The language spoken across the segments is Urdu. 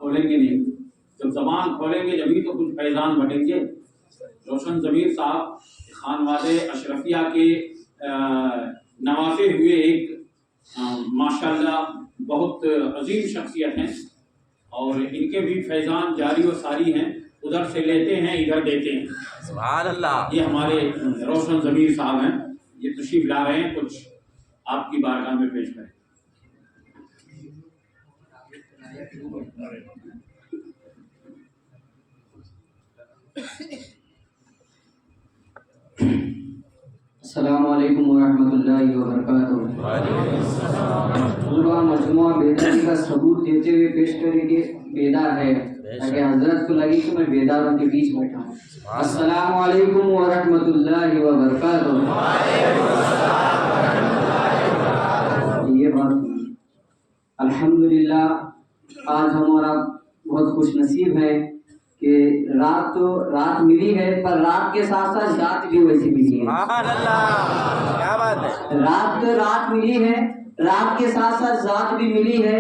کھولیں گے نہیں. جب زبان کھولیں گے جبھی تو کچھ فیضان بڑھیں گے. روشن ضمیر صاحب خانوادے اشرفیہ کے نوازے ہوئے ایک ماشاءاللہ بہت عظیم شخصیت ہیں اور ان کے بھی فیضان جاری و ساری ہیں. ادھر سے لیتے ہیں ادھر دیتے ہیں. سبحان اللہ. یہ ہمارے روشن ضمیر صاحب ہیں. یہ تشریف لا رہے ہیں, کچھ آپ کی بارگاہ میں پیش کریں. السلام علیکم ورحمۃ اللہ وبرکاتہ. پورا مجموعہ بیداری کا ثبوت دیتے ہوئے پیش کریں گے. بیدار ہے تاکہ حضرت کو لگے کہ میں بیداروں کے بیچ بیٹھا ہوں. السلام علیکم ورحمۃ اللہ وبرکاتہ. یہ بات الحمدللہ آج ہمارا بہت خوش نصیب ہے کہ رات تو رات ملی ہے پر رات کے ساتھ ساتھ ذات بھی ویسی ملی ہے. سبحان اللہ. کیا بات ہے. رات تو رات ملی ہے, رات کے ساتھ ساتھ ذات بھی ملی ہے.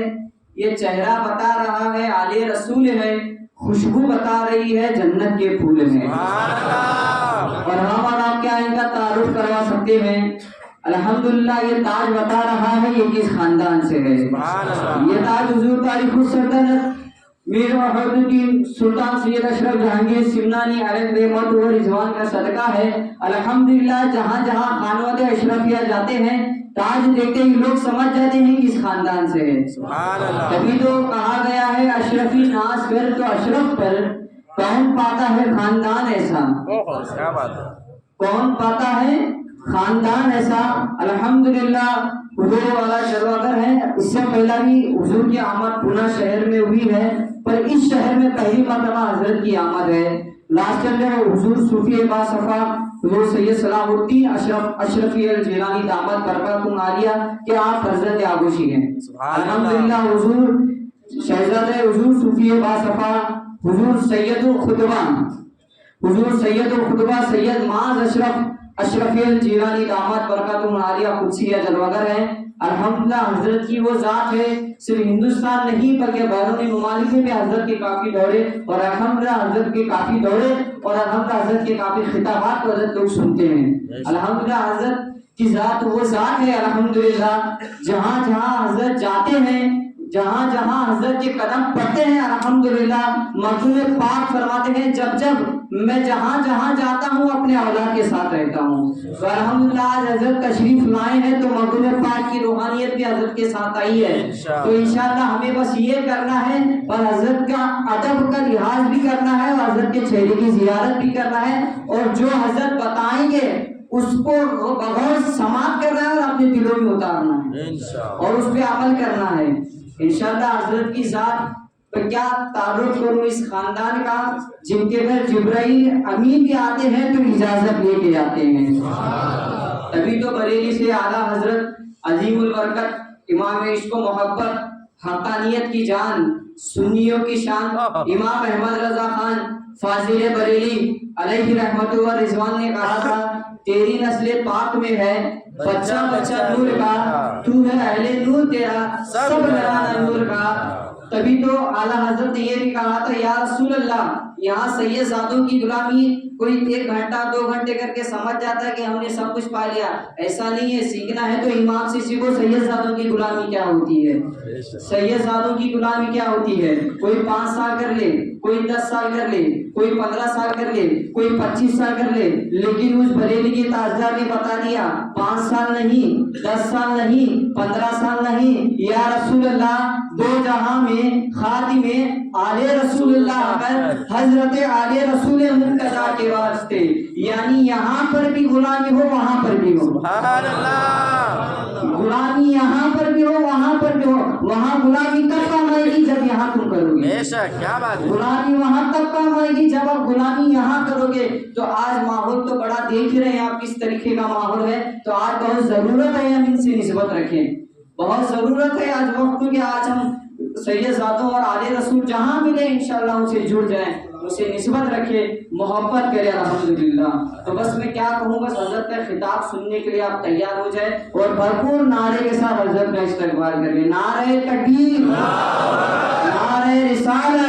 یہ چہرہ بتا رہا ہے آلے رسول ہے, خوشبو بتا رہی ہے جنت کے پھول ہیں. اور ہم اور آپ کیا ان کا تعارف کروا سکتے ہیں. الحمدللہ یہ تاج بتا رہا ہے یہ کس خاندان سے ہے. یہ تاج حضور تاریخ السلطنت میر وحید الدین سلطان سید اشرف جہانگیر سمنانی علیہ رحمت و رضوان کا صدقہ ہے. الحمدللہ جہاں جہاں خانوادے اشرفیہ جاتے ہیں تاج دیکھتے ہی لوگ سمجھ جاتے ہیں کس خاندان سے ہے. تبھی تو کہا گیا ہے اشرفی ناز کر تو اشرف پر کون پاتا ہے خاندان ایسا. کیا بات ہے. کون پاتا ہے خاندان ایسا. الحمدللہ حضور والا شرواگر ہے. اس سے پہلا بھی حضور کی آمد پونا شہر میں ہوئی ہے پر اس شہر میں پہلی مرتبہ حضرت کی آمد ہے. لاسٹ میں حضور صوفی باصفا حضور سید صلاح الدین اشرفی الجیلانی دامت برکاتہم عالیہ کے آپ حضرت آگوشی ہیں. الحمدللہ حضور شہزادہ حضور صوفی باصفا حضور سید الخطبہ سید معاذ اشرفی الجیلانی دامت برکاتہم عالیہ قدسیہ جلوگر ہیں. الحمدللہ حضرت کی وہ ذات ہے صرف ہندوستان نہیں بلکہ بیرونی ممالک میں بھی حضرت کے کافی دورے اور الحمدللہ حضرت کے کافی دورے اور الحمدللہ حضرت کے کافی خطابات کو حضرت لوگ سنتے ہیں. الحمدللہ حضرت کی ذات وہ ذات ہے الحمدللہ جہاں جہاں حضرت جاتے ہیں جہاں جہاں حضرت کے قدم پڑتے ہیں الحمدللہ مخدوم پاک فرماتے ہیں جب جب میں جہاں جہاں جاتا ہوں اپنے اولاد کے ساتھ رہتا ہوں. تو الحمدللہ آج حضرت تشریف لائے ہیں تو مخدوم پاک کی روحانیت بھی حضرت کے ساتھ آئی ہے. تو انشاءاللہ ہمیں بس یہ کرنا ہے اور حضرت کا ادب کا لحاظ بھی کرنا ہے اور حضرت کے چہرے کی زیارت بھی کرنا ہے اور جو حضرت بتائیں گے اس کو بغور سماعت کرنا ہے اور اپنے دلوں میں اتارنا ہے اور اس پہ عمل کرنا ہے. انشاءاللہ حضرت کی ذات تو کیا تعارف کروں اس خاندان کا جن کے گھر جبرائیل امین بھی آتے ہیں تو اجازت لے کے جاتے ہیں. تبھی تو بریلی سے اعلیٰ حضرت عظیم البرکت امام عشق و محبت حقانیت کی جان سنیوں کی شان امام احمد رضا خان فاضل بریلی علیہ رحمت و رضوان نے کہا تھا تیری نسل پاک میں ہے بچہ بچہ نور کا تو ہے اہل نور تیرا سب گھرانہ نور کا. تبھی تو اعلیٰ حضرت نے یہ بھی کہا تھا یا رسول اللہ یہاں سید زادوں کی غلامی کوئی 1 گھنٹہ 2 گھنٹے کر کے سمجھ جاتا ہے کہ ہم نے سب کچھ پا لیا. ایسا نہیں ہے. سیکھنا ہے تو امام سے سیکھو سید زادوں کی غلامی کیا ہوتی ہے. سید زادوں کی غلامی کیا ہوتی ہے. کوئی 5 سال کر لے کوئی 10 سال کر لے کوئی 15 سال کر لے کوئی 25 سال کر لے لیکن اس بریلی کی تاجدار نے بتا دیا 5 سال نہیں 10 سال نہیں 15 سال نہیں یا رسول اللہ 2 جہاں میں خاتم آل رسول اللہ پر حضرت آل رسول منتظر کے واسطے یعنی یہاں پر بھی غلامی ہو وہاں پر بھی ہو. سبحان اللہ. غلامی یہاں پر بھی ہو وہاں پر بھی ہو. وہاں غلامی تب کام آئے گی جب یہاں تم کرو گے. بے شک. کیا بات ہے. غلامی وہاں تب کام آئے گی جب آپ غلامی یہاں کرو گے. تو آج ماحول تو بڑا دیکھ رہے ہیں آپ کس طریقے کا ماحول ہے. تو آج بہت ضرورت ہے ہم ان سے نسبت رکھیں. بہت ضرورت ہے آج وقت کہ آج ہم سید زادوں اور آل رسول جہاں ملے انشاءاللہ ان سے جڑ جائیں اسے نسبت رکھے محبت کرے الحمدللہ. تو بس میں کیا کہوں بس حضرت کا خطاب سننے کے لیے آپ تیار ہو جائیں اور بھرپور نعرے کے ساتھ حضرت کا استقبال کریں. نعرہ تکبیر نعرہ رسالت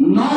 9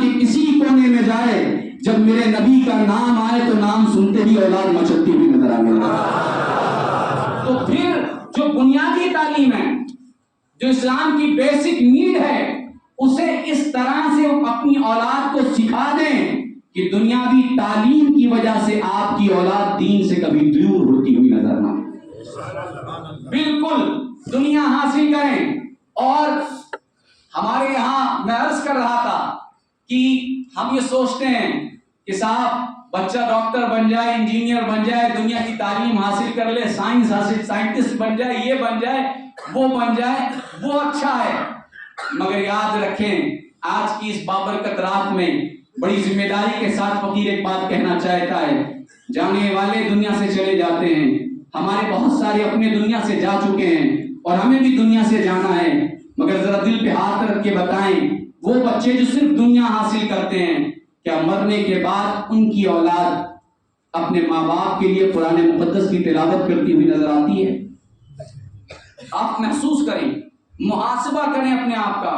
کے کسی کونے میں جائے، جب میرے نبی کا نام آئے تو نام سنتے ہی اولاد مچلتی ہوئی نظر آنے لگے۔ تو پھر جو بنیادی تعلیم ہے، جو اسلام کی بیسک نیڈ ہے، اسے اس طرح سے اپنی اولاد کو سکھا دیں کہ دنیاوی تعلیم کی وجہ سے آپ کی اولاد دین سے کبھی دور ہوتی ہوئی نظر نہ آئے۔ بالکل دنیا حاصل کریں۔ اور ہمارے یہاں میں عرض کر رہا تھا کہ ہم یہ سوچتے ہیں کہ صاحب بچہ ڈاکٹر بن جائے، انجینئر بن جائے، دنیا کی تعلیم حاصل کر لے، سائنٹسٹ بن جائے، یہ بن جائے، وہ بن جائے، وہ اچھا ہے۔ مگر یاد رکھیں آج کی اس بابرکت رات میں بڑی ذمہ داری کے ساتھ فقیر ایک بات کہنا چاہتا ہے، جانے والے دنیا سے چلے جاتے ہیں، ہمارے بہت سارے اپنے دنیا سے جا چکے ہیں اور ہمیں بھی دنیا سے جانا ہے، مگر ذرا دل پہ ہاتھ رکھ کے بتائیں وہ بچے جو صرف دنیا حاصل کرتے ہیں، کیا مرنے کے بعد ان کی اولاد اپنے ماں باپ کے لیے قرآن مقدس کی تلاوت کرتی ہوئی نظر آتی ہے؟ آپ محسوس کریں، محاسبہ کریں اپنے آپ کا۔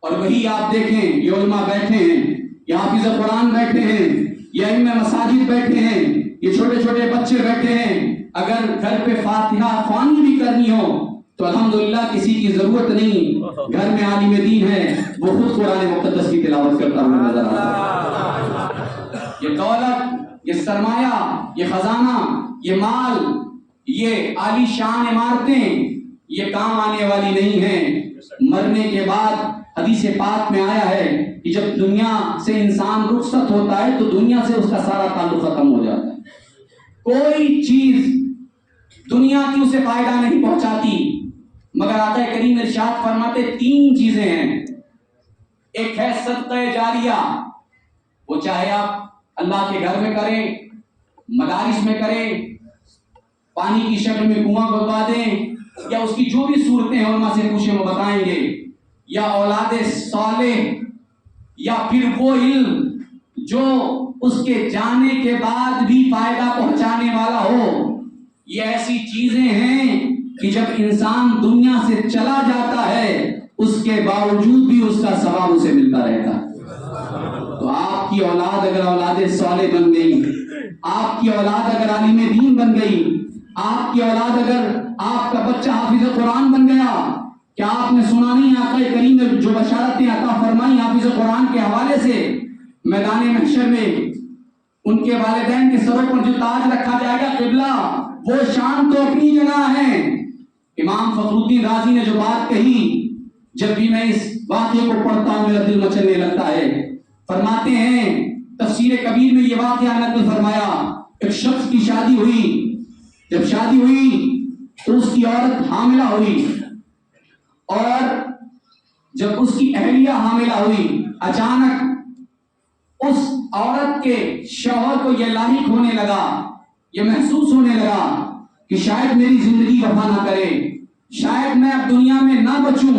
اور وہی آپ دیکھیں یہ علماء بیٹھے ہیں، یہ حافظ قرآن بیٹھے ہیں، یہ ائمہ مساجد بیٹھے ہیں، یہ چھوٹے چھوٹے بچے بیٹھے ہیں، اگر گھر پہ فاتحہ خوانی بھی کرنی ہو تو الحمدللہ کسی کی ضرورت نہیں، گھر میں عالم دین ہے وہ خود قرآن مقدس کی تلاوت کرتا ہوا نظر آتا ہے۔ یہ دولت، یہ سرمایہ، یہ خزانہ، یہ مال، یہ عالی شان عمارتیں یہ کام آنے والی نہیں ہیں۔ مرنے کے بعد حدیث پاک میں آیا ہے کہ جب دنیا سے انسان رخصت ہوتا ہے تو دنیا سے اس کا سارا تعلق ختم ہو جاتا ہے، کوئی چیز دنیا کی اسے فائدہ نہیں پہنچاتی، مگر آقا کریم ارشاد فرماتے تین چیزیں ہیں۔ ایک ہے صدقہ جاریہ، وہ چاہے آپ اللہ کے گھر میں کریں، مدارس میں کریں، پانی کی شکل میں کنواں کھودوا دیں، یا اس کی جو بھی صورتیں ہیں علماء سے پوچھیں وہ بتائیں گے، یا اولاد صالح، یا پھر وہ علم جو اس کے جانے کے بعد بھی فائدہ پہنچانے والا ہو۔ یہ ایسی چیزیں ہیں کہ جب انسان دنیا سے چلا جاتا ہے اس کے باوجود بھی اس کا ثواب اسے ملتا رہتا ہے۔ تو آپ کی اولاد اگر اولاد صالح بن گئی، آپ کی اولاد اگر عالم دین بن گئی، آپ کی اولاد اگر آپ کا بچہ حافظ قرآن بن گیا، کیا آپ نے سنا نہیں آقا کریم نے جو بشارتیں عطا فرمائی حافظ قرآن کے حوالے سے؟ میدان محشر میں ان کے والدین کے سروں پر جو تاج رکھا جائے گا قبلہ، وہ شان تو اپنی جگہ ہے۔ امام فخر الدین رازی نے جو بات کہی، جب بھی میں اس واقعے کو پڑھتا ہوں میرا دل مچلنے لگتا ہے۔ فرماتے ہیں تفسیر کبیر میں یہ واقعہ نقل فرمایا، ایک شخص کی شادی ہوئی، جب شادی ہوئی تو اس کی عورت حاملہ ہوئی، اور جب اس کی اہلیہ حاملہ ہوئی اچانک اس عورت کے شوہر کو یہ لاحق ہونے لگا، یہ محسوس ہونے لگا کہ شاید میری زندگی وفا نہ کرے، شاید میں اب دنیا میں نہ بچوں،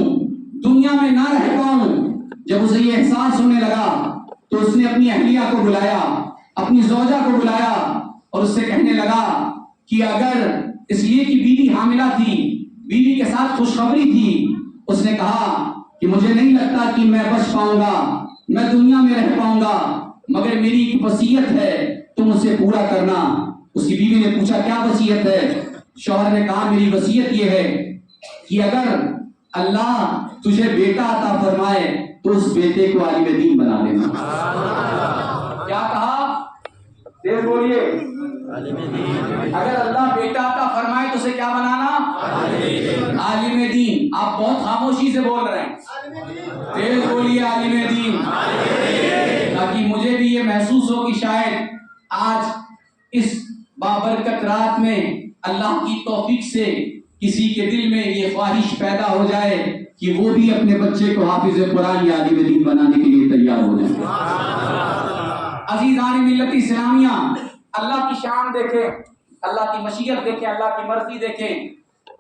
دنیا میں نہ رہ پاؤں۔ جب اسے یہ احساس ہونے لگا تو اس نے اپنی اہلیہ کو بلایا، اپنی زوجہ کو بلایا اور اس سے کہنے لگا کہ اگر اس لیے کہ بیوی حاملہ تھی، بیوی کے ساتھ خوشخبری تھی، اس نے کہا کہ مجھے نہیں لگتا کہ میں بچ پاؤں گا، میں دنیا میں رہ پاؤں گا، مگر میری ایک وصیت ہے تم اسے پورا کرنا۔ اس کی بیوی نے پوچھا کیا وصیت ہے؟ شوہر نے کہا میری وصیت یہ ہے کہ اگر اللہ تجھے بیٹا عطا فرمائے تو اس بیٹے کو عالم دین بنا دینا۔ کیا کہا؟ تیز بولیے۔ اگر اللہ بیٹا عطا فرمائے تو اسے کیا بنانا؟ عالم دین۔ آپ بہت خاموشی سے بول رہے ہیں، تیز بولیے عالم دین، تاکہ مجھے بھی یہ محسوس ہو کہ شاید آج اس بابرکت رات میں اللہ کی توفیق سے کسی کے دل میں یہ خواہش پیدا ہو جائے کہ وہ بھی اپنے بچے کو حافظ قرآن یا عالم دین بنانے کے لیے تیار ہو جائے۔ عزیزان ملت اسلامیہ، اللہ کی شان دیکھیں، اللہ کی مشیت دیکھیں، اللہ کی مرضی دیکھیں۔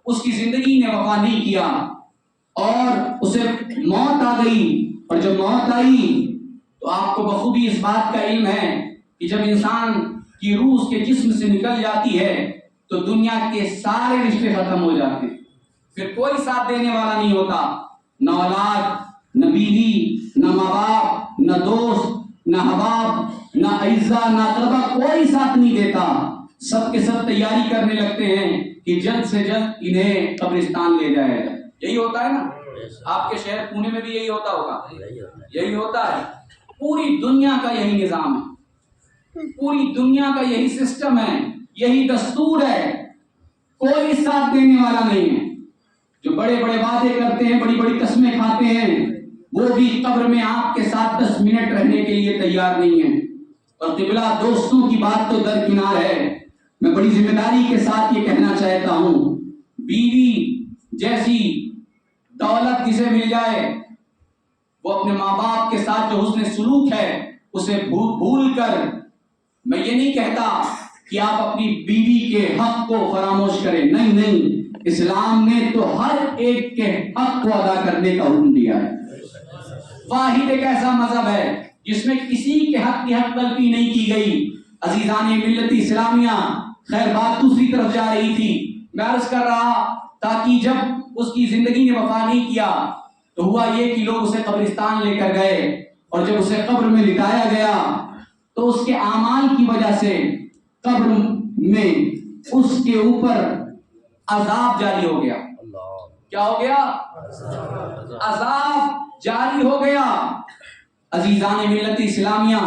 اس کی زندگی نے وفا نہیں کیا اور اسے موت آ گئی، اور جب موت آئی تو آپ کو بخوبی اس بات کا علم ہے کہ جب انسان کی روح اس کے جسم سے نکل جاتی ہے تو دنیا کے سارے رشتے ختم ہو جاتے ہیں، پھر کوئی ساتھ دینے والا نہیں ہوتا، نہ اولاد، نہ بیوی، بیوی، نہ ماں باپ، نہ دوست، نہ احباب، نہ اعزا، نہ اقربا، کوئی ساتھ نہیں دیتا. سب کے سب تیاری کرنے لگتے ہیں کہ جلد سے جلد انہیں قبرستان لے جائے. یہی ہوتا ہے نا؟ آپ کے شہر پونے میں بھی یہی ہوتا ہوگا. یہی ہوتا ہے. پوری دنیا کا یہی نظام ہے، پوری دنیا کا یہی سسٹم ہے، یہی دستور ہے. کوئی ساتھ دینے والا نہیں ہے. جو بڑے بڑے وعدے کرتے ہیں، بڑی بڑی قسمیں کھاتے ہیں، وہ بھی قبر میں آپ کے ساتھ 10 منٹ رہنے کے لیے تیار نہیں ہیں. اور قبلہ دوستوں کی بات تو درکنار ہے. میں بڑی ذمہ داری کے ساتھ یہ کہنا چاہتا ہوں، بیوی جیسی دولت جسے مل جائے، وہ اپنے ماں باپ کے ساتھ جو حسن سلوک ہے اسے بھول کر، میں یہ نہیں کہتا کہ آپ اپنی بیوی کے حق کو فراموش کریں، نہیں، اسلام نے تو ہر ایک کے حق کو ادا کرنے کا حکم دیا ہے. واحد ایک ایسا مذہب ہے جس میں کسی کے حق کی حق تلفی نہیں کی گئی. عزیزان ملت اسلامیہ، خیر بات دوسری طرف جا رہی تھی. میں عرض کر رہا تاکہ جب اس کی زندگی نے وفا نہیں کیا تو ہوا یہ کہ لوگ اسے قبرستان لے کر گئے، اور جب اسے قبر میں لٹایا گیا تو اس کے اعمال کی وجہ سے قبر میں اس کے اوپر عذاب جاری ہو گیا. کیا ہو گیا؟ عذاب جاری ہو گیا. عزیزان ملت اسلامیہ،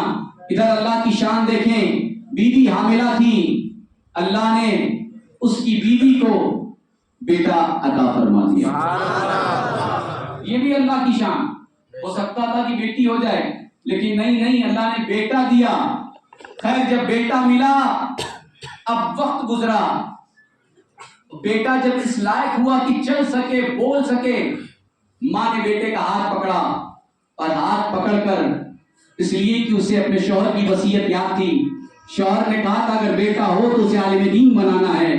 ادھر اللہ کی شان دیکھیں. بیوی حاملہ تھی، اللہ نے اس کی بیوی کو بیٹا عطا فرما دیا. یہ بھی اللہ کی شان. ہو سکتا تھا کہ بیٹی ہو جائے، لیکن نہیں، اللہ نے بیٹا دیا. خیر جب بیٹا ملا، اب وقت گزرا، بیٹا جب اس لائق ہوا کہ چل سکے، بول سکے، ماں نے بیٹے کا ہاتھ پکڑا، اور ہاتھ پکڑ کر، اس لیے کہ اسے اپنے شوہر کی وصیت یاد تھی. شوہر نے کہا تھا اگر بیٹا ہو تو اسے عالم دین بنانا ہے.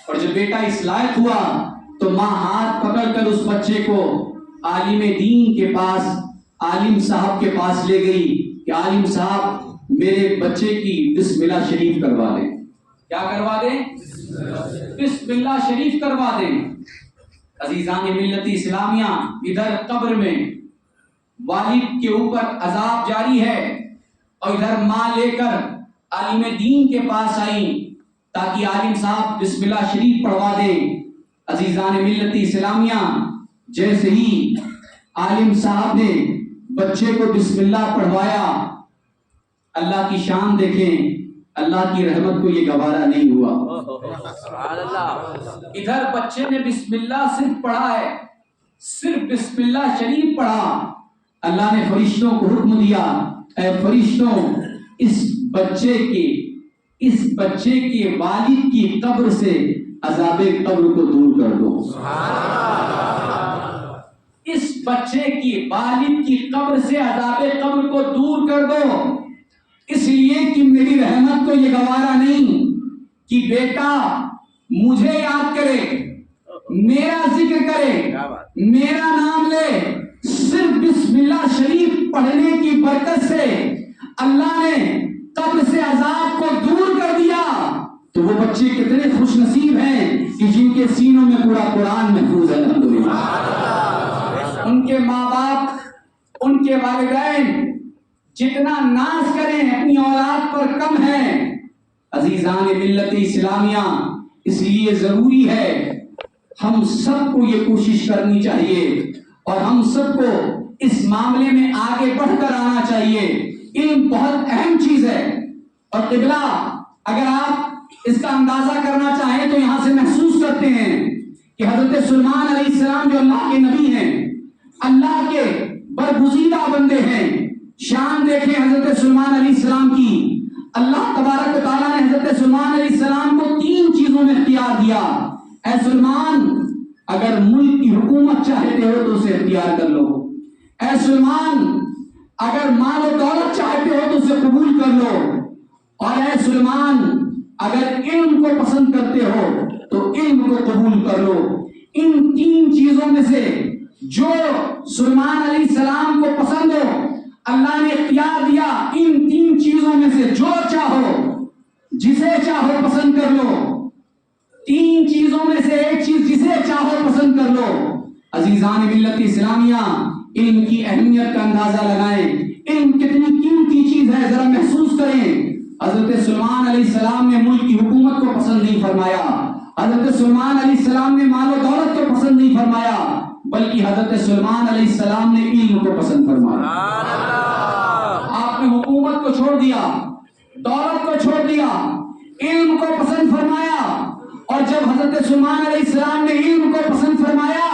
اور جب بیٹا اس لائق ہوا تو ماں ہاتھ پکڑ کر اس بچے کو عالم دین کے پاس، عالم صاحب کے پاس لے گئی کہ عالم صاحب میرے بچے کی بسم اللہ شریف کروا دیں. کیا کروا دیں؟ بسم اللہ شریف کروا دیں. عزیزان ملت اسلامیہ، ادھر قبر میں والد کے اوپر عذاب جاری ہے، اور ادھر ماں لے کر عالم دین کے پاس آئیں تاکہ عالم صاحب بسم اللہ شریف پڑھوا دیں. عزیزان ملت اسلامیہ، جیسے ہی عالم صاحب نے بچے کو بسم اللہ پڑھوایا، اللہ کی شان دیکھیں، اللہ کی رحمت کو یہ گوارا نہیں ہوا. ادھر بچے نے بسم اللہ صرف پڑھا ہے، صرف بسم اللہ شریف پڑھا. اللہ نے فرشتوں کو حکم دیا، اے فرشتوں، اس بچے کے والد کی قبر سے عذاب قبر کو دور کر دو. اس بچے کی والد کی قبر سے عذاب قبر کو دور کر دو، اس لیے کہ میری رحمت کو یہ گوارا نہیں کہ بیٹا مجھے یاد کرے، میرا ذکر کرے، میرا نام لے. صرف بسم اللہ شریف پڑھنے کی برکت سے اللہ نے قبر سے عذاب کو دور کر دیا. تو وہ بچے کتنے خوش نصیب ہیں کہ جن کے سینوں میں پورا قرآن محفوظ ہے. الحمدللہ. ان کے ماں باپ، ان کے والدین جتنا ناز کریں اپنی اولاد پر کم ہے. عزیزان ملت اسلامیہ، اس لیے ضروری ہے ہم سب کو یہ کوشش کرنی چاہیے، اور ہم سب کو اس معاملے میں آگے بڑھ کر آنا چاہیے. علم بہت اہم چیز ہے. اور قبلہ، اگر آپ اس کا اندازہ کرنا چاہیں تو یہاں سے محسوس کرتے ہیں کہ حضرت سلیمان علیہ السلام جو اللہ کے نبی ہیں، اللہ کے برگزیدہ بندے ہیں. شان دیکھیں حضرت سلیمان علیہ السلام کی. اللہ تبارک و تعالیٰ نے حضرت سلیمان علیہ السلام کو 3 چیزوں میں اختیار دیا. اے سلیمان، اگر ملک کی حکومت چاہتے ہو تو اسے اختیار کر لو. اے سلیمان، اگر مال و دولت چاہتے ہو تو اسے قبول کر لو. اور اے سلیمان، اگر علم کو پسند کرتے ہو تو علم کو قبول کر لو. ان 3 چیزوں میں سے جو سلیمان علیہ السلام کو پسند ہو، اللہ نے اختیار دیا. ان 3 چیزوں میں سے جو چاہو، جسے چاہو پسند کر لو. 3 چیزوں میں سے ایک چیز جسے چاہو پسند کر لو. عزیزان ملت اسلامیہ، علم کی اہمیت کا اندازہ لگائیں. علم کتنی قیمتی چیز ہے ذرا محسوس کریں. حضرت سلیمان علیہ السلام نے ملک کی حکومت کو پسند نہیں فرمایا. حضرت سلیمان علیہ السلام نے مال و دولت کو پسند نہیں فرمایا, بلکہ حضرت سلیمان علیہ السلام نے علم کو پسند فرمایا. آپ نے حکومت کو چھوڑ دیا, دولت کو چھوڑ دیا, علم کو پسند فرمایا. اور جب حضرت سلیمان علیہ السلام نے علم کو پسند فرمایا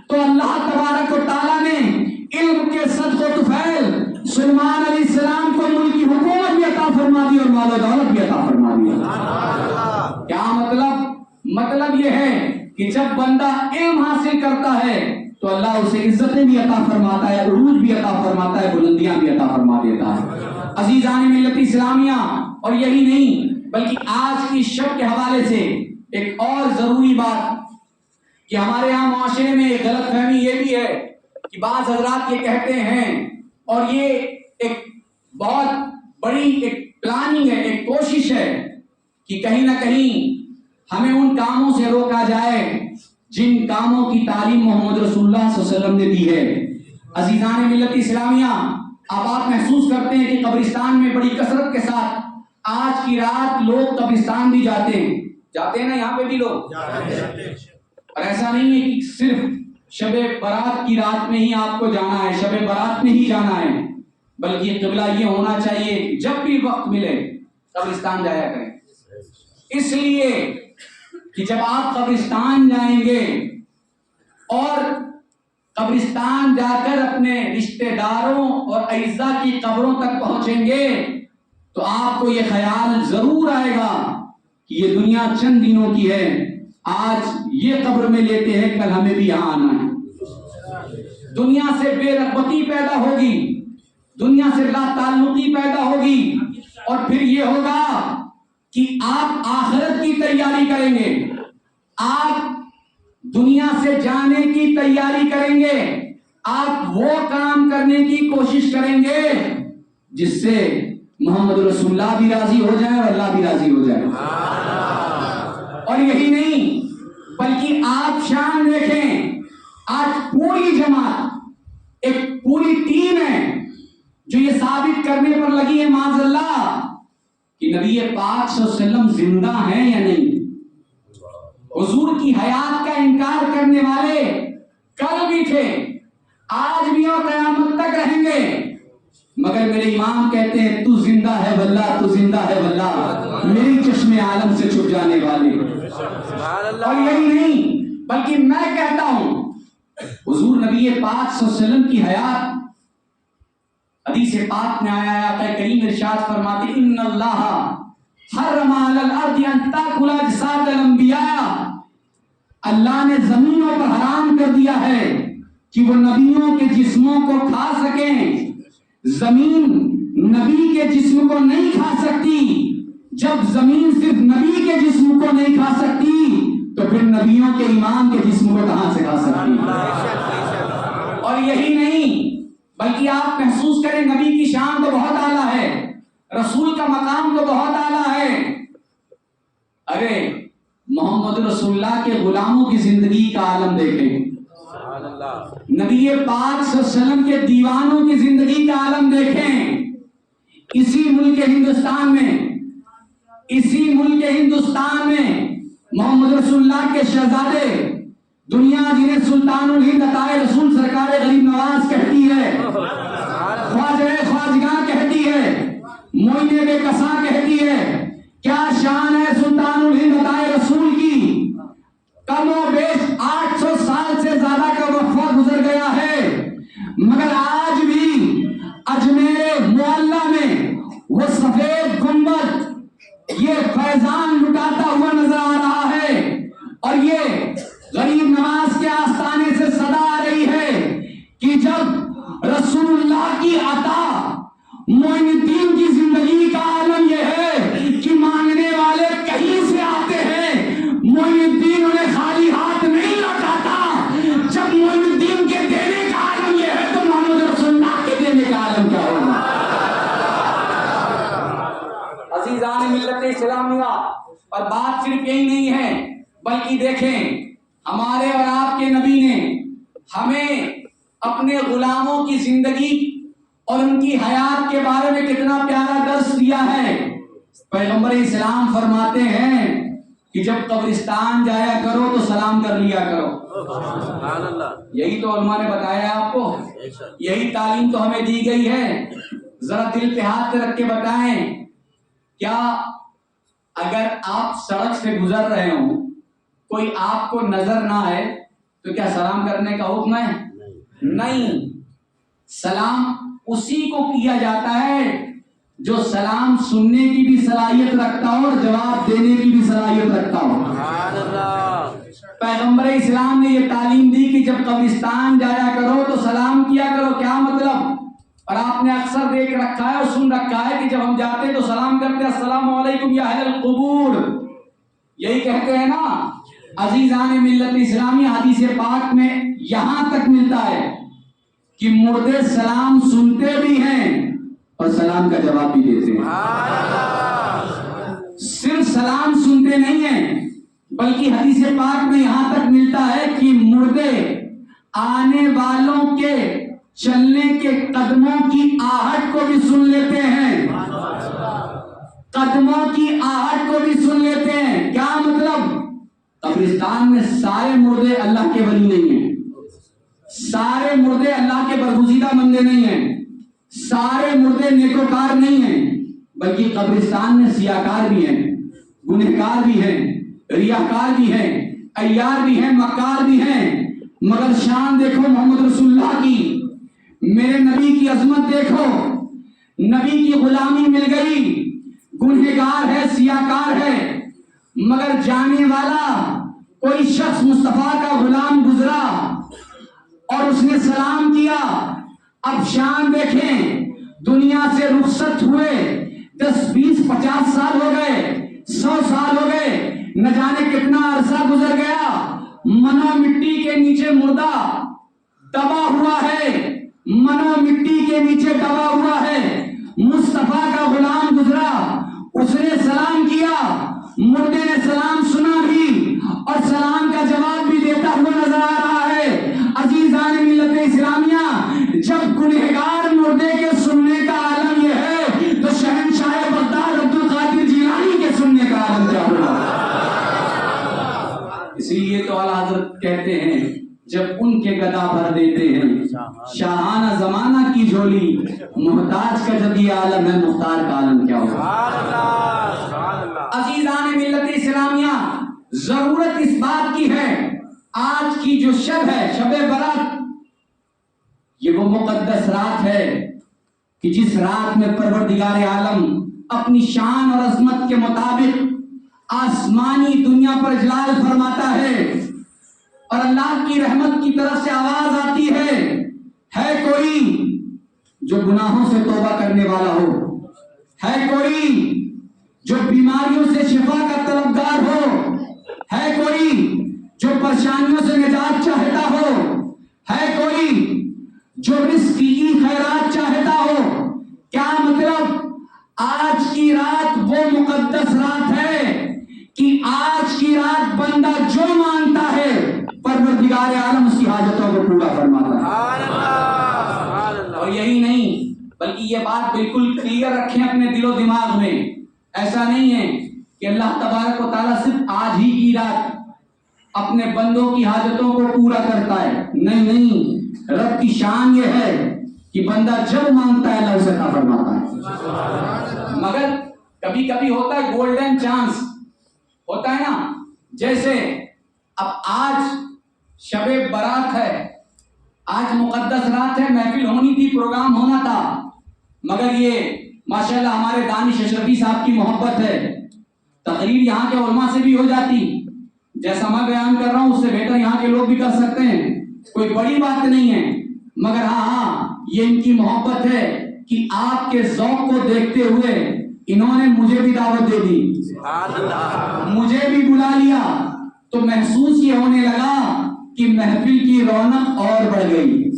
تو اللہ تبارک و تعالیٰ نے علم کے صدقہ و طفیل سلیمان علیہ السلام کو ملک کی حکومت بھی عطا فرما دی اور مال و دولت بھی عطا فرما دیا. کیا مطلب یہ ہے کہ جب بندہ علم حاصل کرتا ہے تو اللہ اسے عزتیں بھی عطا فرماتا ہے, عروج بھی عطا فرماتا ہے, بلندیاں بھی عطا فرما دیتا ہے. عزیزان ملت اسلامیہ, اور یہی نہیں بلکہ آج کی شب کے حوالے سے ایک اور ضروری بات کہ ہمارے یہاں معاشرے میں ایک غلط فہمی یہ بھی ہے کہ بعض حضرات یہ کہتے ہیں, اور یہ ایک بہت بڑی ایک پلاننگ ہے, ایک کوشش ہے کہ کہیں نہ کہیں ہمیں ان کاموں سے روکا جائے جن کاموں کی تعلیم محمد رسول اللہ صلی اللہ علیہ وسلم نے دی ہے. عزیزان ملت اسلامیہ, اب آپ محسوس کرتے ہیں کہ قبرستان میں بڑی کثرت کے ساتھ آج کی رات لوگ قبرستان بھی جاتے ہیں نا, یہاں پہ بھی لوگ, اور ایسا نہیں ہے کہ صرف شب برات کی رات میں ہی آپ کو جانا ہے, شب برات میں ہی جانا ہے, بلکہ قبلہ یہ ہونا چاہیے جب بھی وقت ملے قبرستان جایا کریں. اس لیے کہ جب آپ قبرستان جائیں گے اور قبرستان جا کر اپنے رشتہ داروں اور اعزاء کی قبروں تک پہنچیں گے تو آپ کو یہ خیال ضرور آئے گا کہ یہ دنیا چند دنوں کی ہے, آج یہ قبر میں لیتے ہیں, کل ہمیں بھی یہاں آنا ہے. دنیا سے بے رغبتی پیدا ہوگی, دنیا سے لا تعلقی پیدا ہوگی, اور پھر یہ ہوگا کہ آپ آخرت کی تیاری کریں گے, آپ دنیا سے جانے کی تیاری کریں گے, آپ وہ کام کرنے کی کوشش کریں گے جس سے محمد رسول اللہ بھی راضی ہو جائے اور اللہ بھی راضی ہو جائے. اور یہی نہیں بلکہ آپ شان دیکھیں, آج پوری جماعت, ایک پوری ٹیم ہے جو یہ ثابت کرنے پر لگی ہے معاذ اللہ کہ نبی پاک صلی اللہ علیہ وسلم زندہ ہیں یا نہیں. حضور کی حیات کا انکار کرنے والے کل بھی تھے, آج بھی اور قیامت تک رہیں گے, مگر میرے امام کہتے ہیں تو زندہ ہے واللہ, تو زندہ ہے واللہ, میری چشم عالم سے چھپ جانے والے. اور یہی نہیں بلکہ میں کہتا ہوں حضور نبی پاک صلی اللہ علیہ وسلم کی حیات حدیث پاک میں آیا ہے, آقا کریم ارشاد فرماتے ان اللہ حرم علی الارض ان تاکل اجساد الانبیاء, اللہ نے زمینوں پر حرام کر دیا ہے کہ وہ نبیوں کے جسموں کو کھا سکیں. زمین نبی کے جسم کو نہیں کھا سکتی. جب زمین صرف نبی کے جسم کو نہیں کھا سکتی تو پھر نبیوں کے امام کے جسم کو کہاں سے کھا سکتی. اور یہی نہیں بلکہ آپ محسوس کریں نبی کی شان تو بہت اعلیٰ ہے, رسول کا مقام تو بہت اعلیٰ ہے. ارے محمد رسول اللہ کے غلاموں کی زندگی کا عالم دیکھیں, نبی پاک صلی اللہ علیہ وسلم کے دیوانوں کی زندگی کا عالم دیکھیں. اسی ملک ہندوستان میں محمد رسول اللہ کے شہزادے, دنیا جنہیں سلطان الہند عطائے رسول سرکار غریب نواز کہتی ہے, خواجہ خواجگاں کہتی ہے, معین بے کساں کہتی ہے, کیا شان ہے سلطان الہند عطائے رسول کی. کم و بیش 800 سال سے زیادہ کا وقفہ گزر گیا ہے, مگر آج بھی اجمیر معلیٰ میں وہ سفید گنبد یہ فیضان لٹاتا ہوا نظر آ رہا ہے, اور یہ غریب نواز کے آستانے سے صدا آ رہی ہے کہ جب رسول اللہ کی عطا معین الدین کی زندگی کا عالم یہ ہے کہ مانگنے والے کہیں سے آتے ہیں, معین الدین انہیں خالی ہاتھ نہیں لوٹاتا. جب معین الدین کے دینے کا عالم یہ ہے تو محمد رسول اللہ کے دینے کا عالم کیا ہوگا. عزیزان ملت اسلامیہ, اور بات صرف یہی نہیں ہے بلکہ دیکھیں ہمارے اور آپ کے نبی نے ہمیں اپنے غلاموں کی زندگی اور ان کی حیات کے بارے میں کتنا پیارا درس دیا ہے. پیغمبر اسلام فرماتے ہیں کہ جب قبرستان جایا کرو تو سلام کر لیا کرو. سبحان اللہ. یہی تو علماء نے بتایا آپ کو, یہی تعلیم تو ہمیں دی گئی ہے. ذرا دل پہ ہاتھ رکھ کے بتائیں, کیا اگر آپ سڑک سے گزر رہے ہوں, کوئی آپ کو نظر نہ آئے تو کیا سلام کرنے کا حکم ہے؟ نہیں. سلام اسی کو کیا جاتا ہے جو سلام سننے کی بھی صلاحیت رکھتا ہو اور جواب دینے کی بھی صلاحیت رکھتا ہو. سبحان اللہ. پیغمبر اسلام نے یہ تعلیم دی کہ جب قبرستان جایا کرو تو سلام کیا کرو. کیا مطلب؟ اور آپ نے اکثر دیکھ رکھا ہے اور سن رکھا ہے کہ جب ہم جاتے تو سلام کرتے ہیں السلام علیکم یا اہل القبور. یہی کہتے ہیں نا. عزیزان ملت اسلامی, حدیث پاک میں یہاں تک ملتا ہے کہ مردے سلام سنتے بھی ہیں اور سلام کا جواب بھی دیتے ہیں. صرف سلام سنتے نہیں ہیں بلکہ حدیث پاک میں یہاں تک ملتا ہے کہ مردے آنے والوں کے چلنے کے قدموں کی آہٹ کو بھی سن لیتے ہیں. قدموں کی آہٹ کو بھی سن لیتے ہیں. کیا مطلب؟ قبرستان میں سارے مردے اللہ کے ولی نہیں ہیں, سارے مردے اللہ کے برگزیدہ بندے نہیں ہیں, سارے مردے نیکوکار نہیں ہیں, بلکہ قبرستان میں سیاکار بھی ہیں, گنہگار بھی ہیں, ریاکار بھی ہیں, عیار بھی ہیں, مکار بھی ہیں. مگر شان دیکھو محمد رسول اللہ کی, میرے نبی کی عظمت دیکھو. نبی کی غلامی مل گئی, گنہگار ہے, سیاکار ہے, مگر جانے والا کوئی شخص مصطفیٰ کا غلام گزرا اور اس نے سلام کیا. اب شان دیکھیں, دنیا سے رخصت ہوئے 10 20 50 سال ہو گئے, 100 سال ہو گئے, نہ جانے کتنا عرصہ گزر گیا, منو مٹی کے نیچے مردہ دبا ہوا ہے, منو مٹی کے نیچے دبا ہوا ہے. مصطفیٰ کا غلام گزرا, اس نے سلام کیا, مردے نے سلام سنا بھی اور سلام کا جواب بھی دیتا ہوا نظر آ رہا ہے. عزیزان ملت اسلامیہ, جب گنہگار مردے کے سننے کا عالم یہ ہے تو شہنشاہ بغداد عبد القادر جیلانی کے سننے کا عالم کیا ہوگا؟ اسی لیے تو اعلیٰ حضرت کہتے ہیں جب ان کے گدا بھر دیتے ہیں شاہانہ زمانہ کی جھولی, محتاج کا جب یہ عالم ہے مختار کا عالم کیا ہوگا؟ عزیزان ملت اسلامیہ, ضرورت اس بات کی ہے, آج کی جو شب ہے, شب برات, یہ وہ مقدس رات ہے کہ جس رات میں پروردگار عالم اپنی شان اور عظمت کے مطابق آسمانی دنیا پر اجلال فرماتا ہے اور اللہ کی رحمت کی طرف سے آواز آتی ہے کوئی جو گناہوں سے توبہ کرنے والا ہو, ہے کوئی جو بیماریوں سے شفا کا طلبگار ہو, ہے کوئی جو پریشانیوں سے نجات چاہتا ہو, ہے کوئی جو رزق کی خیرات چاہتا ہو. کیا مطلب؟ آج کی رات وہ مقدس رات ہے کہ آج کی رات بندہ جو مانتا ہے پروردگار عالم اس کی حاجتوں کو پورا فرماتا ہے. اور یہی نہیں بلکہ یہ بات بالکل کلیئر رکھیں اپنے دل و دماغ میں, ایسا نہیں ہے کہ اللہ تبارک و تعالیٰ صرف آج ہی کی رات اپنے بندوں کی حاجتوں کو پورا کرتا ہے. نہیں, رب کی شان یہ ہے کہ بندہ جب مانگتا ہے اللہ اسے عطا فرماتا ہے. مگر کبھی کبھی ہوتا ہے گولڈن چانس, ہوتا ہے نا, جیسے اب آج شب برات ہے, آج مقدس رات ہے, محفل ہونی تھی, پروگرام ہونا تھا, مگر یہ ماشاءاللہ ہمارے دانش اشرفی صاحب کی محبت ہے, تقریر یہاں کے علماء سے بھی ہو جاتی, جیسا میں بیان کر رہا ہوں اس سے بہتر یہاں کے لوگ بھی کر سکتے ہیں, کوئی بڑی بات نہیں ہے. مگر ہاں یہ ان کی محبت ہے کہ آپ کے ذوق کو دیکھتے ہوئے انہوں نے مجھے بھی دعوت دے دی, مجھے بھی بلا لیا, تو محسوس یہ ہونے لگا کہ محفل کی رونق اور بڑھ گئی,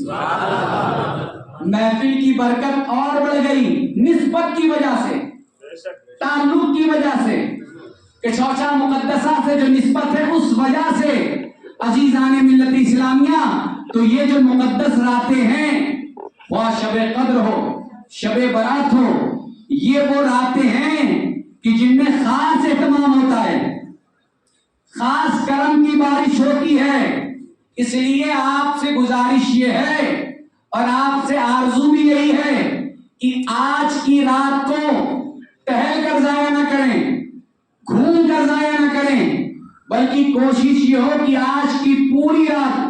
محفل کی برکت اور بڑھ گئی, نسبت کی وجہ سے, تعلق کی وجہ سے, کہ چوچا مقدسہ سے جو نسبت ہے اس وجہ سے. عزیزان ملت اسلامیہ, تو یہ جو مقدس راتیں ہیں، خواہ شب قدر ہو، شب برات ہو، یہ وہ راتیں ہیں کہ جن میں خاص اہتمام ہوتا ہے، خاص کرم کی بارش ہوتی ہے۔ اس لیے آپ سے گزارش یہ ہے اور آپ سے آرزو بھی یہی ہے کہ آج کی رات کو ٹہل کر ضائع نہ کریں، گھوم کر ضائع نہ کریں، بلکہ کوشش یہ ہو کہ آج کی پوری رات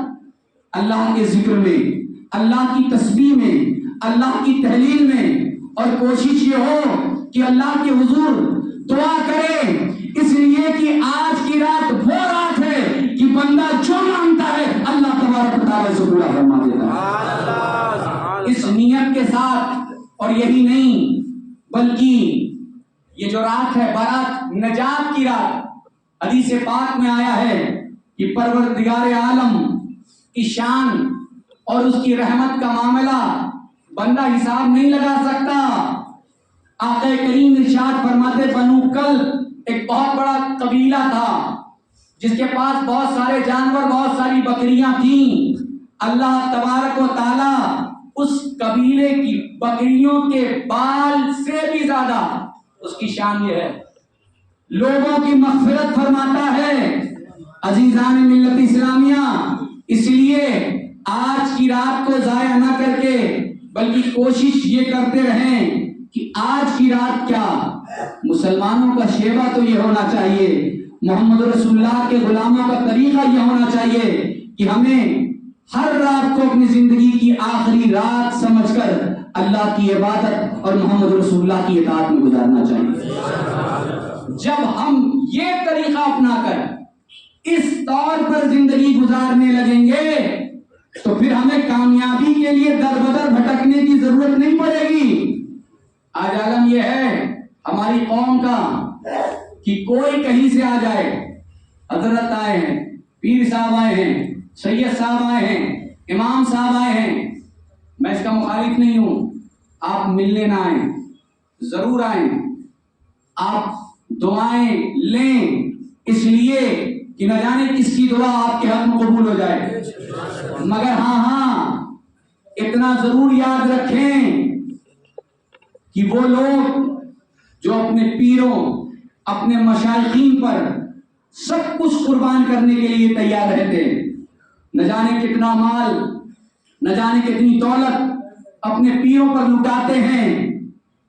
اللہ کے ذکر میں، اللہ کی تسبیح میں، اللہ کی تحلیل میں، اور کوشش یہ ہو کہ اللہ کے حضور دعا کرے، اس لیے کہ آج کی رات وہ رات ہے کہ بندہ جو مانگتا ہے اللہ تبارک و تعالیٰ سے پورا فرما دیتا ہے۔ اس نیت کے ساتھ، اور یہی نہیں بلکہ یہ جو رات ہے برات نجات کی رات، حدیث پاک میں آیا ہے کہ پروردگار عالم کی شان اور اس کی رحمت کا معاملہ بندہ حساب نہیں لگا سکتا۔ آقا کریم ارشاد فرماتے بنو کلب ایک بہت بڑا قبیلہ تھا جس کے پاس بہت سارے جانور، بہت ساری بکریاں تھیں۔ اللہ تبارک و تعالی اس قبیلے کی بکریوں کے بال سے بھی زیادہ اس کی شان یہ ہے، لوگوں کی مغفرت فرماتا ہے۔ عزیزان ملت اسلامیہ، اس لیے آج کی رات کو ضائع نہ کر کے بلکہ کوشش یہ کرتے رہیں کہ آج کی رات کیا، مسلمانوں کا شیوا تو یہ ہونا چاہیے، محمد رسول اللہ کے غلاموں کا طریقہ یہ ہونا چاہیے کہ ہمیں ہر رات کو اپنی زندگی کی آخری رات سمجھ کر اللہ کی عبادت اور محمد رسول اللہ کی اطاعت میں گزارنا چاہیے۔ جب ہم یہ طریقہ اپنا کر اس طور پر زندگی گزارنے لگیں گے تو پھر ہمیں کامیابی کے لیے در بدر بھٹکنے کی ضرورت نہیں پڑے گی۔ آج عالم یہ ہے ہماری قوم کا کہ کوئی کہیں سے آ جائے، حضرت آئے ہیں، پیر صاحب آئے ہیں، سید صاحب آئے ہیں، امام صاحب آئے ہیں، میں اس کا مخالف نہیں ہوں، آپ ملنے نہ آئیں، ضرور آئیں، آپ دعائیں لیں، اس لیے کہ نہ جانے کس کی دعا آپ کے حق میں قبول ہو جائے، مگر ہاں اتنا ضرور یاد رکھیں کہ وہ لوگ جو اپنے پیروں، اپنے مشائخین پر سب کچھ قربان کرنے کے لیے تیار رہتے ہیں، نہ جانے کتنا مال، نہ جانے کتنی دولت اپنے پیروں پر لٹاتے ہیں،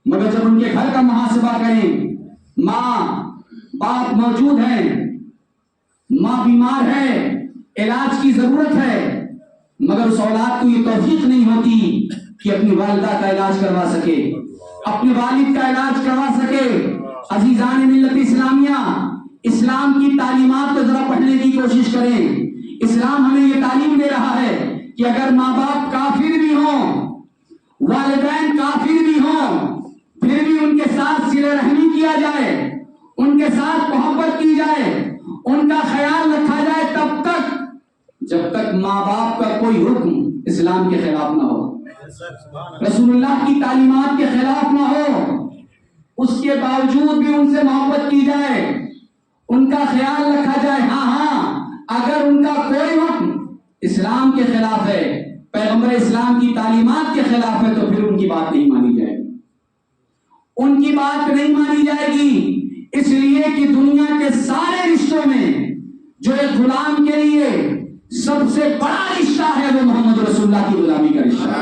مگر جب ان کے گھر کا محاسبہ کریں، ماں باپ موجود ہیں، ماں بیمار ہے، علاج کی ضرورت ہے، مگر اس اولاد کو یہ توفیق نہیں ہوتی کہ اپنی والدہ کا علاج کروا سکے، اپنے والد کا علاج کروا سکے۔ عزیزان ملت اسلامیہ، اسلام کی تعلیمات کو ذرا پڑھنے کی کوشش کریں۔ اسلام ہمیں یہ تعلیم دے رہا ہے کہ اگر ماں باپ کافر بھی ہوں، والدین کافر بھی ہوں، پھر بھی ان کے ساتھ صلہ رحمی کیا جائے، ان کے ساتھ محبت کی جائے، ان کا خیال رکھا جائے، تب تک جب تک ماں باپ کا کوئی حکم اسلام کے خلاف نہ ہو، رسول اللہ کی تعلیمات کے خلاف نہ ہو، اس کے باوجود بھی ان سے محبت کی جائے، ان کا خیال رکھا جائے۔ ہاں اگر ان کا کوئی حکم اسلام کے خلاف ہے، پیغمبر اسلام کی تعلیمات کے خلاف ہے، تو پھر ان کی بات نہیں مانی جائے گی، ان کی بات نہیں مانی جائے گی، اس لیے کہ دنیا کے سارے رشتوں میں جو ایک غلام کے لیے سب سے بڑا رشتہ ہے وہ محمد رسول اللہ کی غلامی کا رشتہ ہے۔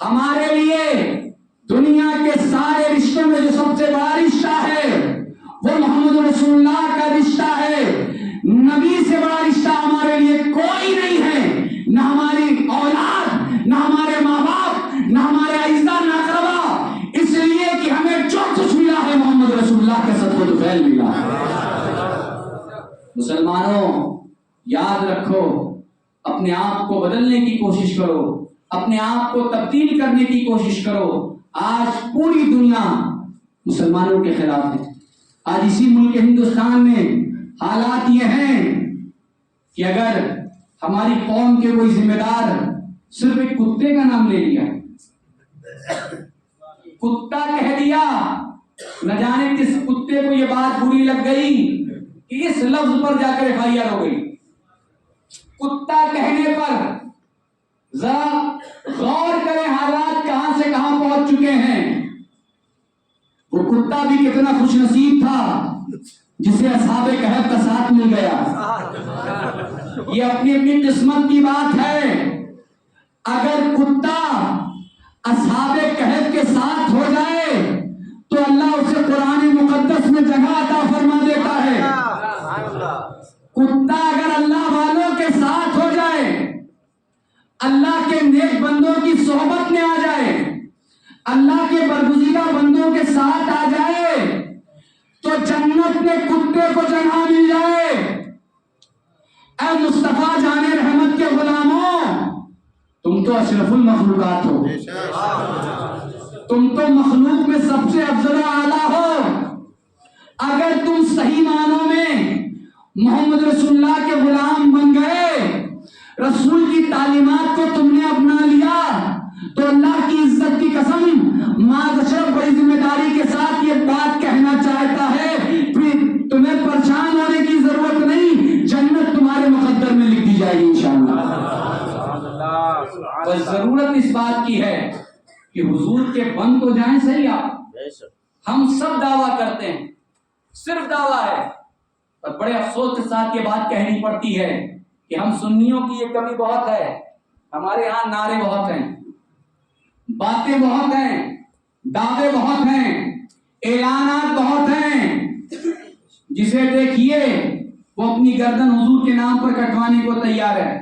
ہمارے لیے دنیا کے سارے رشتوں میں جو سب سے بڑا رشتہ ہے وہ محمد رسول اللہ کا رشتہ ہے۔ نبی سے بڑا رشتہ ہمارے لیے کوئی نہیں ہے، نہ ہماری اولاد، نہ ہمارے ماں باپ، نہ ہمارے اعزا، نہ اقربا، اس لیے کہ ہمیں جو کچھ ملا ہے محمد رسول اللہ کے صدقہ تو فعل ملا ہے۔ مسلمانوں یاد رکھو، اپنے آپ کو بدلنے کی کوشش کرو، اپنے آپ کو تبدیل کرنے کی کوشش کرو۔ آج پوری دنیا مسلمانوں کے خلاف ہے۔ آج اسی ملک ہندوستان میں حالات یہ ہیں کہ اگر ہماری قوم کے کوئی ذمہ دار صرف ایک کتے کا نام لے لیا، کتا کہہ دیا، نہ جانے کس کتے کو یہ بات بری لگ گئی کہ اس لفظ پر جا کر FIR ہو گئی، کتا کہنے پر ذرا غور کریں حالات کہاں سے کہاں پہنچ چکے ہیں. وہ کتا بھی کتنا خوش نصیب تھا جسے اصحاب کہف کا ساتھ مل گیا. یہ اپنی اپنی قسمت کی بات ہے. اگر کتا اصحاب کہف کے ساتھ ہو جائے تو اللہ اسے قرآن مقدس میں جگہ عطا فرما دیتا ہے. کتا اگر اللہ والوں کے ساتھ ہو جائے، اللہ کے نیک بندوں کی صحبت میں آ جائے، اللہ کے برگزیدہ بندوں کے ساتھ آ جائے تو جنت میں کتے کو جگہ مل جائے. اے مصطفیٰ جان رحمت کے غلاموں، تم تو اشرف المخلوقات ہو، تم تو مخلوق میں سب سے افضل و اعلیٰ ہو. اگر تم صحیح معنوں میں محمد رسول اللہ کے غلام بن گئے، رسول کی تعلیمات کو تم نے اپنا لیا، تو اللہ کی عزت کی قسم معاذ اشرف بڑی ذمہ داری کے ساتھ یہ بات کہنا چاہتا ہے، پھر تمہیں پریشان ہونے کی ضرورت نہیں، جنت تمہارے مقدر میں لکھ دی جائے گی انشاءاللہ. بس ضرورت اس بات کی ہے کہ حضور کے بند تو جائیں صحیح. آپ ہم سب دعویٰ کرتے ہیں، صرف دعویٰ ہے، اور بڑے افسوس کے ساتھ یہ بات کہنی پڑتی ہے کہ ہم سنیوں کی یہ کمی بہت ہے. ہمارے ہاں نعرے بہت ہیں، باتیں بہت ہیں، دعوے بہت ہیں، اعلانات بہت ہیں. جسے دیکھیے وہ اپنی گردن حضور کے نام پر کٹوانے کو تیار ہے،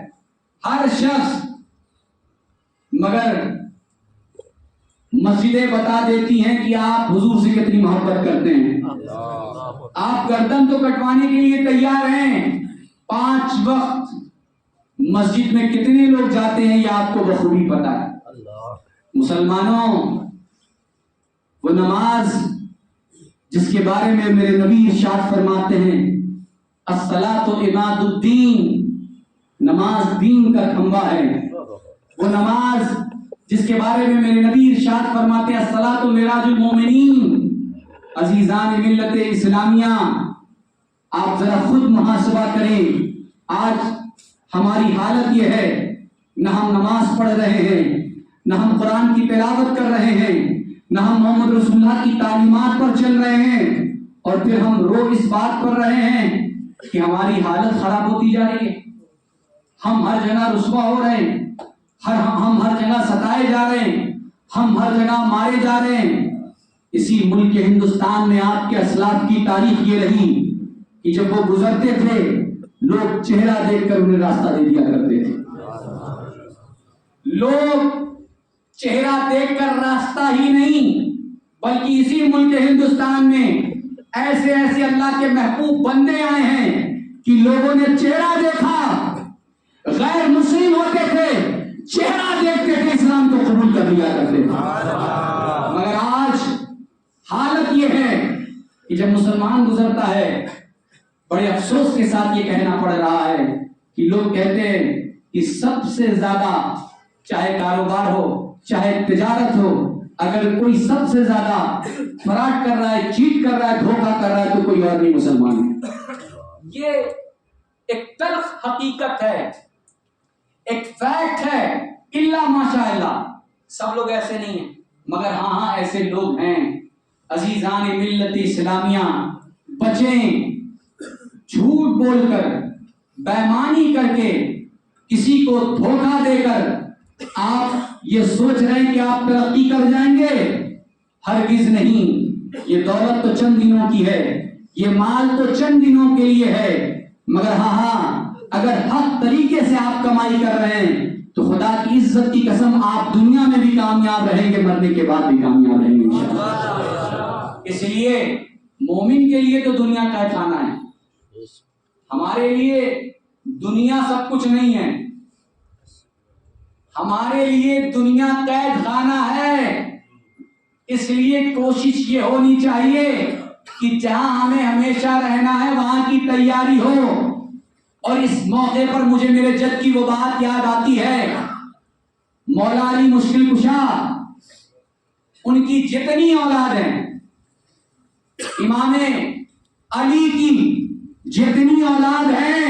ہر شخص. مگر مسجدیں بتا دیتی ہیں کہ آپ حضور سے کتنی محبت کرتے ہیں. آپ گردن تو کٹوانے کے لیے تیار ہیں، 5 وقت مسجد میں کتنے لوگ جاتے ہیں یہ آپ کو بخوبی پتا ہے. مسلمانوں، وہ نماز جس کے بارے میں میرے نبی ارشاد فرماتے ہیں الصلاۃ عماد الدین، نماز دین کا کھمبا ہے. وہ نماز جس کے بارے میں میرے نبی ارشاد فرماتے ہیں الصلاۃ معراج المومنین. عزیزان ملت اسلامیہ، آپ ذرا خود محاسبہ کریں. آج ہماری حالت یہ ہے، نہ ہم نماز پڑھ رہے ہیں، نہ ہم قرآن کی تلاوت کر رہے ہیں، نہ ہم محمد رسول اللہ کی تعلیمات پر چل رہے ہیں، اور پھر ہم رو اس بات پر رہے ہیں کہ ہماری حالت خراب ہوتی جا رہی ہے. ہم ہر جگہ رسوا ہو رہے ہیں، ہم ہر جگہ ستائے جا رہے ہیں، ہم ہر جگہ مارے جا رہے ہیں. اسی ملک ہندوستان میں آپ کے اسلاف کی تاریخ یہ رہی کہ جب وہ گزرتے تھے لوگ چہرہ دیکھ کر انہیں راستہ دے دیا کرتے تھے. لوگ چہرہ دیکھ کر راستہ ہی نہیں، بلکہ اسی ملک ہندوستان میں ایسے ایسے اللہ کے محبوب بندے آئے ہیں کہ لوگوں نے چہرہ دیکھا، غیر مسلم ہوتے تھے، چہرہ دیکھتے تھے، اسلام کو قبول کر لیا کرتے تھے. مگر آج حالت یہ ہے کہ جب مسلمان گزرتا ہے، بڑے افسوس کے ساتھ یہ کہنا پڑ رہا ہے کہ لوگ کہتے ہیں کہ سب سے زیادہ، چاہے کاروبار ہو چاہے تجارت ہو، اگر کوئی سب سے زیادہ فراڈ کر رہا ہے، چیٹ کر رہا ہے، دھوکہ کر رہا ہے تو کوئی اور نہیں مسلمان ہے. یہ ایک تلخ حقیقت ہے، ایک فیکٹ ہے. الا ماشاء اللہ سب لوگ ایسے نہیں ہیں، مگر ہاں ایسے لوگ ہیں. عزیزان ملت اسلامیہ، بچیں جھوٹ بول کر، بےایمانی کر کے، کسی کو دھوکہ دے کر آپ یہ سوچ رہے ہیں کہ آپ ترقی کر جائیں گے. ہرگز نہیں. یہ دولت تو چند دنوں کی ہے، یہ مال تو چند دنوں کے لیے ہے، مگر ہاں اگر حق طریقے سے آپ کمائی کر رہے ہیں تو خدا کی عزت کی قسم آپ دنیا میں بھی کامیاب رہیں گے، مرنے کے بعد بھی کامیاب رہیں گے انشاءاللہ. اس لیے مومن کے لیے تو دنیا کا کھانا ہے، ہمارے لیے دنیا سب کچھ نہیں ہے. ہمارے لیے دنیا قید خانہ ہے. اس لیے کوشش یہ ہونی چاہیے کہ جہاں ہمیں ہمیشہ رہنا ہے وہاں کی تیاری ہو. اور اس موقع پر مجھے میرے جد کی وہ بات یاد آتی ہے، مولا علی مشکل کشا، ان کی جتنی اولاد ہیں، امام علی کی جتنی اولاد ہیں،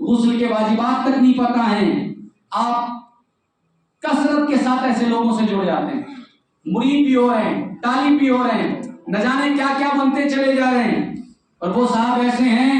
غسل کے واجبات تک نہیں پتہ ہیں، آپ کثرت کے ساتھ ایسے لوگوں سے جڑ جاتے ہیں، مرید بھی ہو رہے ہیں، طالب بھی ہو رہے ہیں، نہ جانے کیا کیا بنتے چلے جا رہے ہیں، اور وہ صاحب ایسے ہیں